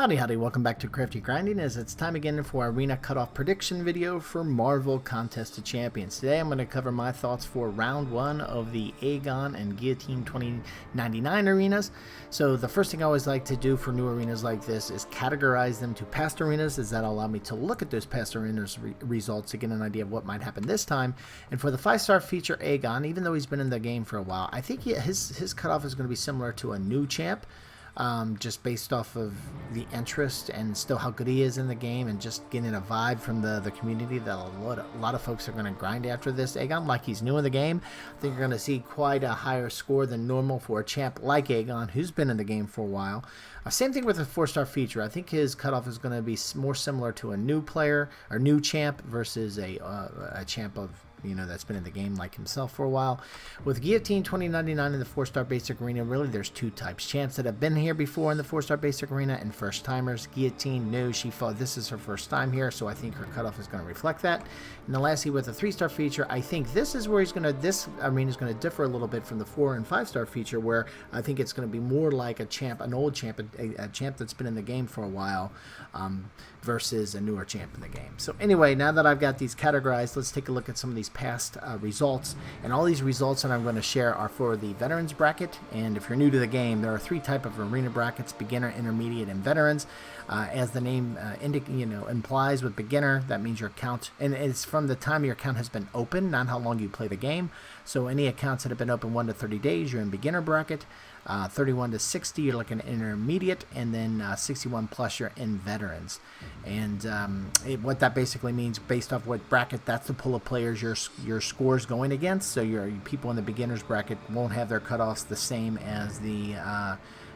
Howdy, welcome back to Crafty Grinding, as it's time again for our Arena Cutoff prediction video for Marvel Contest of Champions. Today I'm going to cover my thoughts for round 1 of the Aegon and Guillotine 2099 arenas. So the first thing I always like to do for new arenas like this is categorize them to past arenas, as that allow me to look at those past arenas results to get an idea of what might happen this time. And for the 5-star feature Aegon, even though he's been in the game for a while, I think his cutoff is going to be similar to a new champ. Just based off of the interest and still how good he is in the game, and just getting a vibe from the community that a lot of folks are going to grind after this Aegon like he's new in the game. I think you're going to see quite a higher score than normal for a champ like Aegon, who's been in the game for a while. Same thing with the 4-star feature. I think his cutoff is going to be more similar to a new player or new champ versus a champ of that's been in the game like himself for a while. With Guillotine 2099 in the 4-star basic arena, really there's two types: champs that have been here before in the 4-star basic arena, and first timers. Guillotine, no, she fought. This is her first time here, so I think her cutoff is going to reflect that. And then lastly, with the 3-star feature, I think this is where this arena is going to differ a little bit from the 4 and 5-star feature, where I think it's going to be more like a champ, an old champ, a champ that's been in the game for a while, versus a newer champ in the game. So anyway, now that I've got these categorized, let's take a look at some of these past results. And all these results that I'm going to share are for the veterans bracket. And if you're new to the game, there are 3 types of arena brackets: beginner, intermediate, and veterans. As the name implies, with beginner, that means your account, and it's from the time your account has been open, not how long you play the game. So any accounts that have been open 1 to 30 days, you're in beginner bracket. 31 to 60, you're looking at intermediate, and then 61 plus, you're in veterans. And what that basically means, based off what bracket, that's the pool of players your score's going against. So your people in the beginners bracket won't have their cutoffs the same as the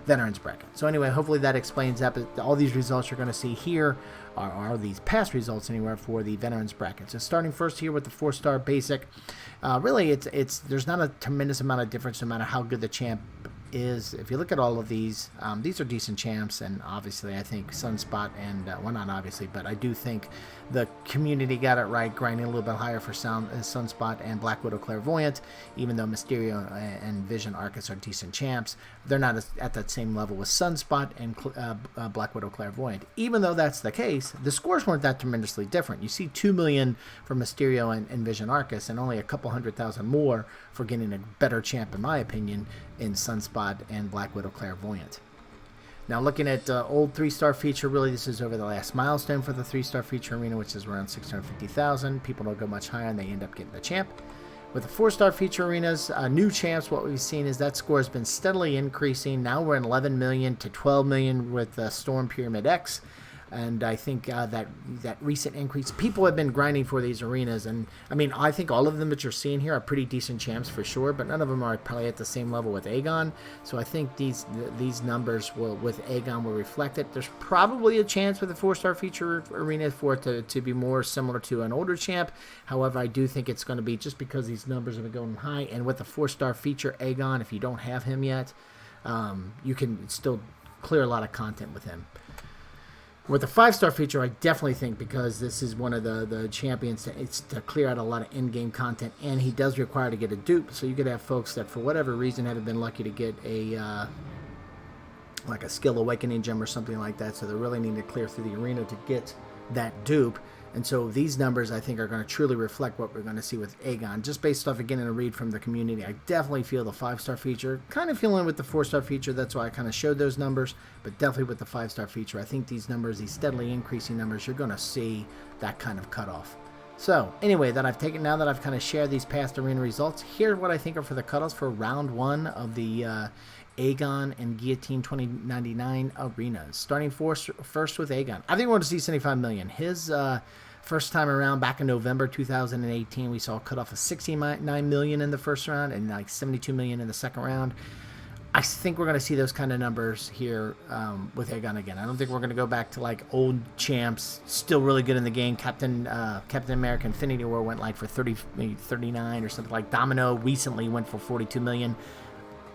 veterans bracket. So anyway, hopefully that explains that. But all these results you're going to see here are these past results anywhere for the veterans bracket. So starting first here with the 4-star basic, really there's not a tremendous amount of difference no matter how good the champ is. If you look at all of these are decent champs, and obviously I think Sunspot and well, not obviously, but I do think the community got it right, grinding a little bit higher for Sunspot and Black Widow Clairvoyant. Even though Mysterio and Vision Arcus are decent champs, they're not at that same level with Sunspot and Black Widow Clairvoyant. Even though that's the case, the scores weren't that tremendously different. You see 2 million for Mysterio and Vision Arcus, and only a couple 100,000 more for getting a better champ, in my opinion, in Sunspot and Black Widow Clairvoyant. Now looking at old 3-star feature, really this is over the last milestone for the 3-star feature arena, which is around 650,000. People don't go much higher and they end up getting the champ. With the 4-star feature arenas, new champs, what we've seen is that score has been steadily increasing. Now we're in 11 million to 12 million with Storm Pyramid X. And I think that recent increase, people have been grinding for these arenas, and I mean, I think all of them that you're seeing here are pretty decent champs for sure, but none of them are probably at the same level with Aegon. So I think these numbers with Aegon will reflect it. There's probably a chance with the 4-star feature arena for it to be more similar to an older champ. However, I do think it's going to be, just because these numbers have been going high, and with the 4-star feature Aegon, if you don't have him yet, you can still clear a lot of content with him. With the 5-star feature, I definitely think, because this is one of the champions, it's to clear out a lot of in-game content, and he does require to get a dupe. So you could have folks that for whatever reason haven't been lucky to get like a skill awakening gem or something like that, so they really need to clear through the arena to get that dupe. And so these numbers, I think, are going to truly reflect what we're going to see with Aegon. Just based off, again, in a read from the community, I definitely feel the 5-star feature. Kind of feeling with the 4-star feature, that's why I kind of showed those numbers. But definitely with the 5-star feature, I think these numbers, these steadily increasing numbers, you're going to see that kind of cutoff. So anyway, now that I've kind of shared these past arena results, here's what I think are for the cutoffs for round 1 of the Aegon and Guillotine 2099 arenas. Starting first with Aegon. I think we're going to see 75 million. His first time around, back in November 2018, we saw a cutoff of 69 million in the first round and like 72 million in the second round. I think we're going to see those kind of numbers here with Aegon again. I don't think we're going to go back to like old champs, still really good in the game. Captain America Infinity War went like for 30, maybe 39 or something. Like Domino recently went for 42 million.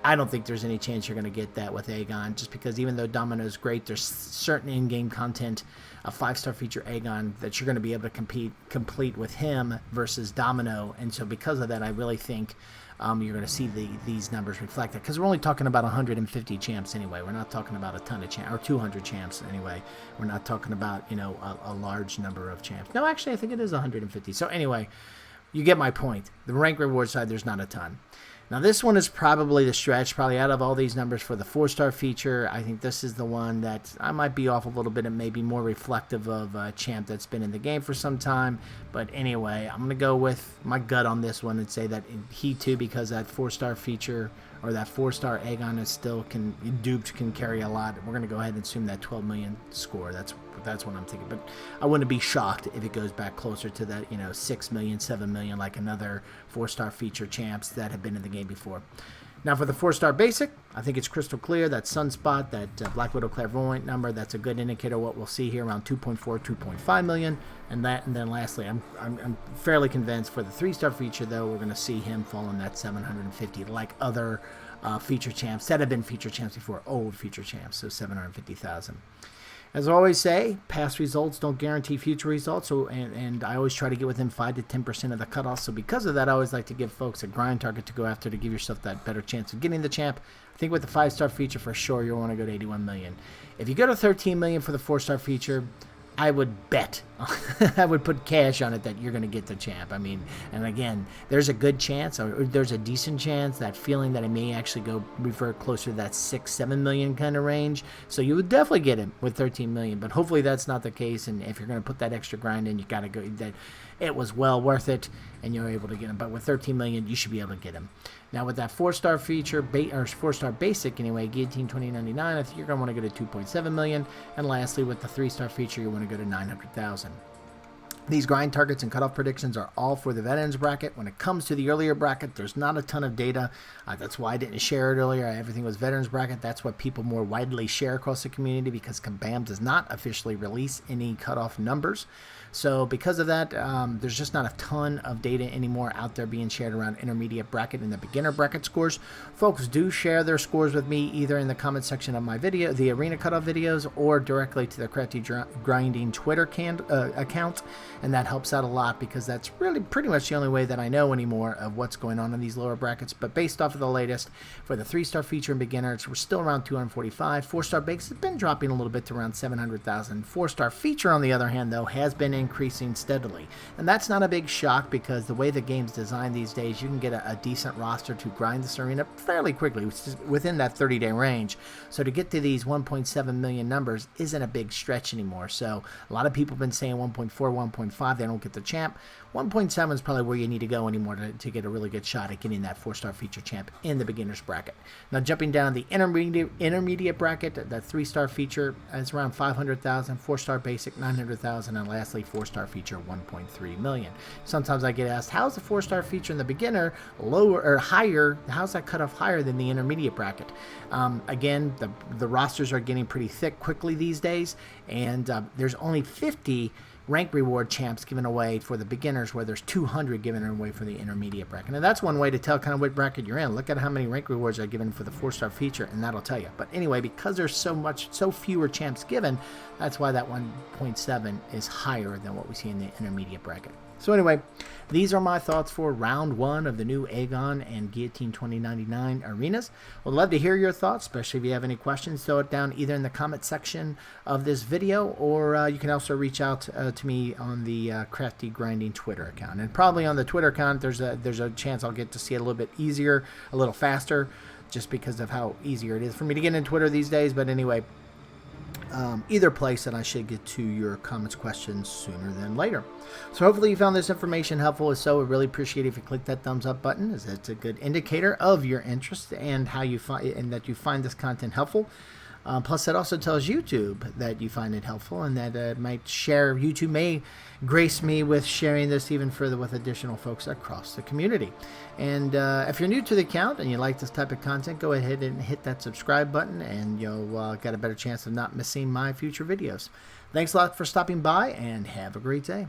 I don't think there's any chance you're going to get that with Aegon, just because even though Domino is great, there's certain in-game content, a 5-star feature Aegon, that you're going to be able to complete with him versus Domino. And so because of that, I really think you're going to see these numbers reflect that, because we're only talking about 150 champs anyway. We're not talking about a ton of champs, or 200 champs anyway. We're not talking about, you know, a large number of champs. No, actually, I think it is 150. So anyway, you get my point. The rank reward side, there's not a ton. Now, this one is probably the stretch, probably out of all these numbers for the 4-star feature. I think this is the one that I might be off a little bit and maybe more reflective of a champ that's been in the game for some time. But anyway, I'm going to go with my gut on this one and say that he too, because that 4-star feature or that 4-star Aegon is still duped can carry a lot. We're going to go ahead and assume that 12 million score. That's what I'm thinking. But I wouldn't be shocked if it goes back closer to that, you know, 6 million, 7 million, like another 4-star feature champs that have been in the game before. Now for the 4-star basic, I think it's crystal clear that Sunspot, that Black Widow Clairvoyant number, that's a good indicator of what we'll see here, around 2.4, 2.5 million. And then lastly, I'm fairly convinced for the 3-star feature, though, we're going to see him fall in that 750, like other feature champs that have been feature champs before, old feature champs, so 750,000. As I always say, past results don't guarantee future results, so and I always try to get within 5 to 10% of the cutoff. So because of that, I always like to give folks a grind target to go after to give yourself that better chance of getting the champ. I think with the 5-star feature, for sure, you'll want to go to 81 million. If you go to 13 million for the 4-star feature, I would bet, I would put cash on it that you're going to get the champ. I mean, and again, there's a good chance, or there's a decent chance, that feeling that it may actually go revert closer to that 6-7 million kind of range. So you would definitely get him with 13 million, but hopefully that's not the case. And if you're going to put that extra grind in, you got to go that it was well worth it, and you're able to get him. But with 13 million, you should be able to get him. Now with that 4-star feature, or 4-star basic anyway, Guillotine 2099, I think you're going to want to go to 2.7 million. And lastly, with the 3-star feature, you want to go to 900,000. These grind targets and cutoff predictions are all for the veterans bracket. When it comes to the earlier bracket, there's not a ton of data. That's why I didn't share it earlier. Everything was veterans bracket. That's what people more widely share across the community, because Kabam does not officially release any cutoff numbers. So because of that, there's just not a ton of data anymore out there being shared around intermediate bracket and the beginner bracket scores. Folks do share their scores with me either in the comment section of my video, the Arena Cutoff videos, or directly to the Crafty Grinding Twitter account. And that helps out a lot, because that's really pretty much the only way that I know anymore of what's going on in these lower brackets. But based off of the latest, for the 3-star feature and beginners, we're still around 245. 4-star base has been dropping a little bit to around 700,000. 4-star feature, on the other hand, though, has been increasing steadily. And that's not a big shock, because the way the game's designed these days, you can get a decent roster to grind this arena fairly quickly, which is within that 30-day range. So to get to these 1.7 million numbers isn't a big stretch anymore. So a lot of people have been saying 1.4, 1.5, they don't get the champ. 1.7 is probably where you need to go anymore to get a really good shot at getting that 4-star feature champ in the beginner's bracket. Now jumping down the intermediate bracket, that 3-star feature is around 500,000, 4-star basic 900,000, and lastly 4-star feature 1.3 million. Sometimes I get asked, how's the 4-star feature in the beginner lower or higher? How's that cutoff higher than the intermediate bracket? Again, the rosters are getting pretty thick quickly these days, and there's only 50 rank reward champs given away for the beginners, where there's 200 given away for the intermediate bracket. And that's one way to tell kind of what bracket you're in. Look at how many rank rewards are given for the 4-star feature, and that'll tell you. But anyway, because there's so fewer champs given, that's why that 1.7 is higher than what we see in the intermediate bracket. So anyway, these are my thoughts for round 1 of the new Aegon and Guillotine 2099 arenas. Would love to hear your thoughts, especially if you have any questions. Throw it down either in the comment section of this video, or you can also reach out to me on the Crafty Grinding Twitter account. And probably on the Twitter account, there's a chance I'll get to see it a little bit easier, a little faster, just because of how easier it is for me to get in Twitter these days. But anyway, either place, and I should get to your comments, questions sooner than later. So hopefully you found this information helpful. If so, I really appreciate it if you click that thumbs up button, as it's a good indicator of your interest and how you that you find this content helpful. Plus, that also tells YouTube that you find it helpful, and that YouTube may grace me with sharing this even further with additional folks across the community. And if you're new to the account and you like this type of content, go ahead and hit that subscribe button, and you'll get a better chance of not missing my future videos. Thanks a lot for stopping by, and have a great day.